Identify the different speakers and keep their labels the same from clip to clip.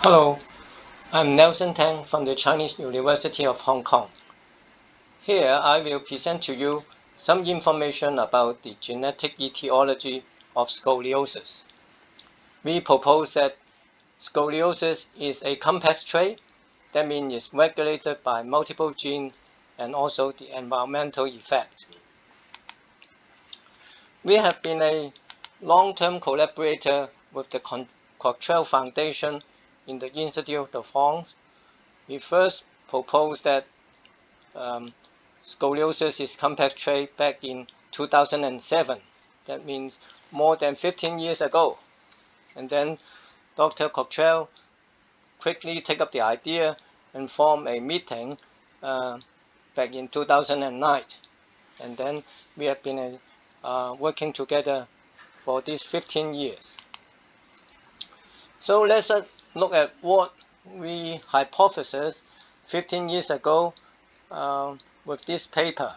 Speaker 1: Hello, I'm Nelson Tang from the Chinese University of Hong Kong. Here I will present to you some information about the genetic etiology of scoliosis. We propose that scoliosis is a complex trait, that means it's regulated by multiple genes and also the environmental effect. We have been a long-term collaborator with the Cochrane Foundation in the Institute of France. We first proposed that scoliosis is complex trait back in 2007. That means more than 15 years ago. And then Dr. Cochrane quickly took up the idea and formed a meeting back in 2009. And then we have been working together for these 15 years. So let's look at what we hypothesized 15 years ago with this paper.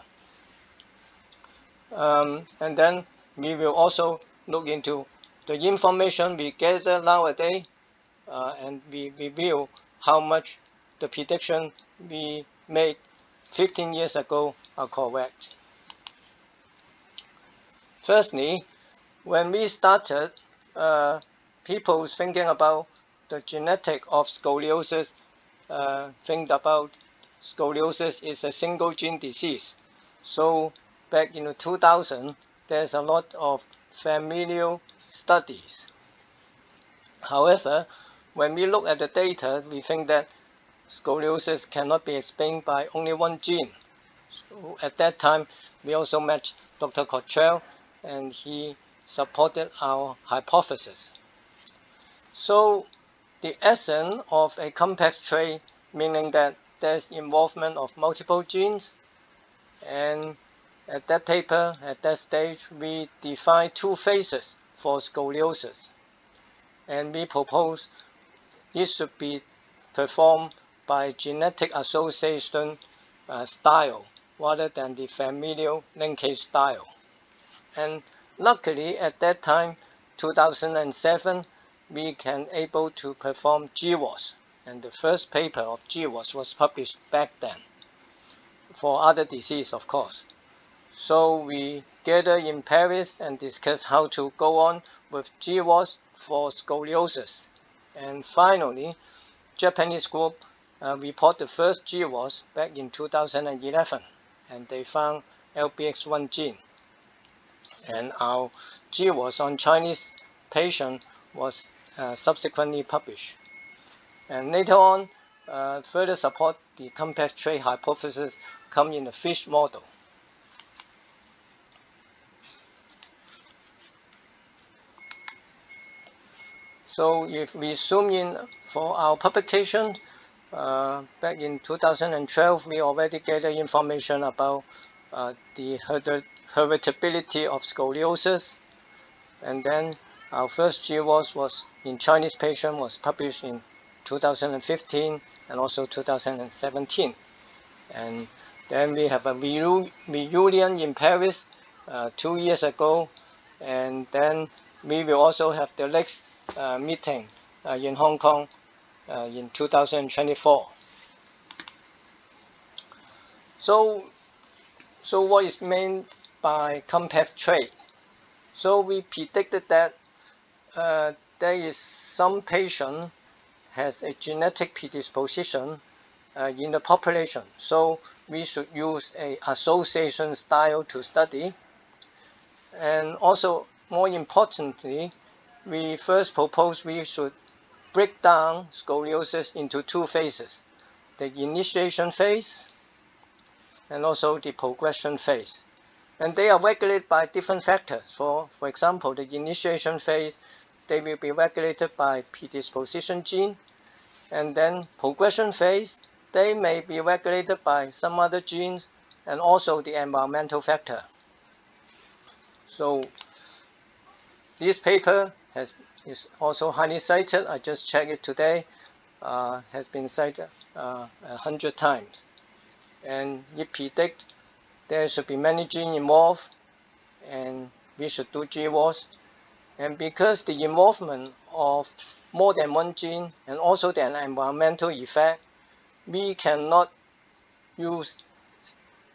Speaker 1: And then we will also look into the information we gather nowadays and we review how much the prediction we made 15 years ago are correct. Firstly, when we started, people thinking about the genetic of scoliosis think about scoliosis is a single gene disease. So back in 2000, there's a lot of familial studies. However, when we look at the data, we think that scoliosis cannot be explained by only one gene. So at that time, we also met Dr. Cochrane, and he supported our hypothesis. So the essence of a complex trait, meaning that there's involvement of multiple genes, and at that paper, at that stage, we defined two phases for scoliosis, and we propose it should be performed by genetic association style rather than the familial linkage style. And luckily, at that time, 2007, we can able to perform GWAS, and the first paper of GWAS was published back then, for other disease, of course. So we gathered in Paris and discussed how to go on with GWAS for scoliosis. And finally, Japanese group report the first GWAS back in 2011, and they found LBX1 gene. And our GWAS on Chinese patient was subsequently published. And later on, further support the complex trait hypothesis come in the fish model. So if we zoom in for our publication, back in 2012, we already gathered information about the heritability of scoliosis. And then our first GWAS was in Chinese patient was published in 2015 and also 2017. And then we have a reunion in Paris 2 years ago. And then we will also have the next meeting in Hong Kong in 2024. So what is meant by complex trait? So we predicted that there is some patient has a genetic predisposition in the population. So we should use a association style to study. And also, more importantly, we first proposed we should break down scoliosis into two phases, the initiation phase and also the progression phase. And they are regulated by different factors. For example, the initiation phase, they will be regulated by predisposition gene. And then progression phase, they may be regulated by some other genes and also the environmental factor. So this paper is also highly cited. I just checked it today. Has been cited 100 times. And it predicts there should be many genes involved, and we should do GWAS. And because the involvement of more than one gene and also the environmental effect, we cannot use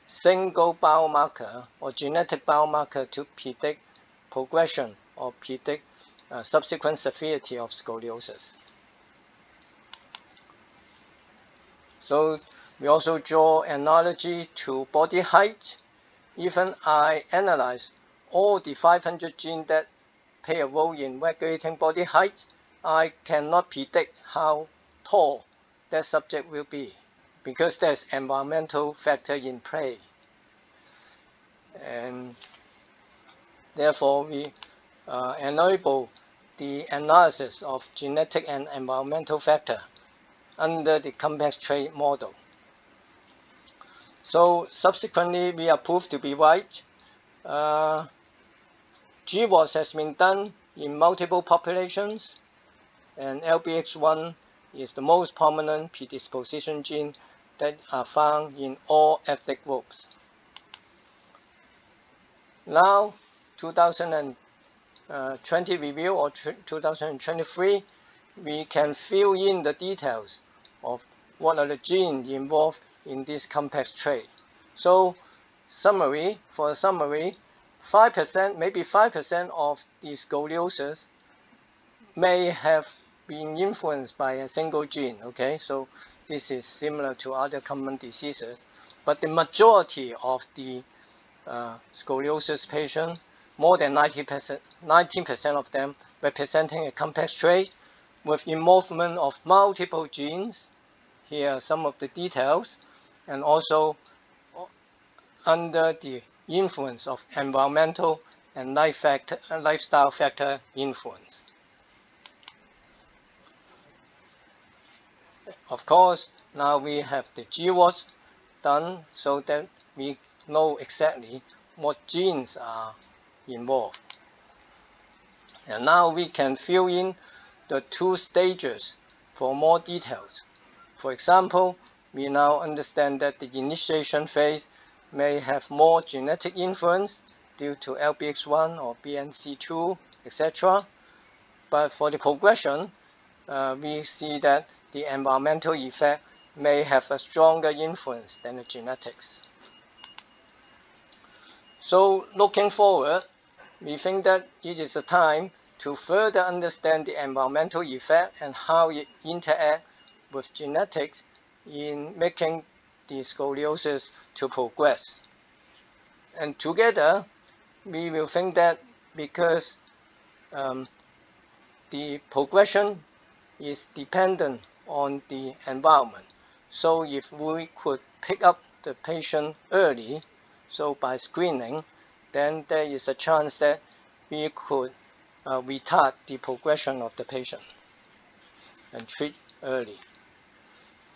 Speaker 1: single biomarker or genetic biomarker to predict progression or predict subsequent severity of scoliosis. So we also draw analogy to body height. Even I analyze all the 500 genes that play a role in regulating body height, I cannot predict how tall that subject will be because there's environmental factor in play. And therefore, we enable the analysis of genetic and environmental factor under the complex trait model. So subsequently, we are proved to be right. GWAS has been done in multiple populations, and LBX1 is the most prominent predisposition gene that are found in all ethnic groups. Now, 2020 review or 2023, we can fill in the details of what are the genes involved in this complex trait. So, for a summary, 5%, maybe 5% of the scoliosis may have been influenced by a single gene, okay? So this is similar to other common diseases, but the majority of the scoliosis patients, more than 19% of them representing a complex trait with involvement of multiple genes. Here are some of the details, and also under the influence of environmental and lifestyle factor influence. Of course, now we have the GWAS done so that we know exactly what genes are involved. And now we can fill in the 2 stages for more details. For example, we now understand that the initiation phase may have more genetic influence due to LBX1 or BNC2, etc. But for the progression, we see that the environmental effect may have a stronger influence than the genetics. So looking forward, we think that it is a time to further understand the environmental effect and how it interacts with genetics in making the scoliosis to progress. And together, we will think that because the progression is dependent on the environment. So if we could pick up the patient early, so by screening, then there is a chance that we could retard the progression of the patient and treat early.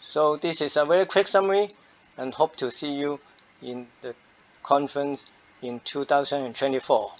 Speaker 1: So this is a very quick summary, and hope to see you in the conference in 2024.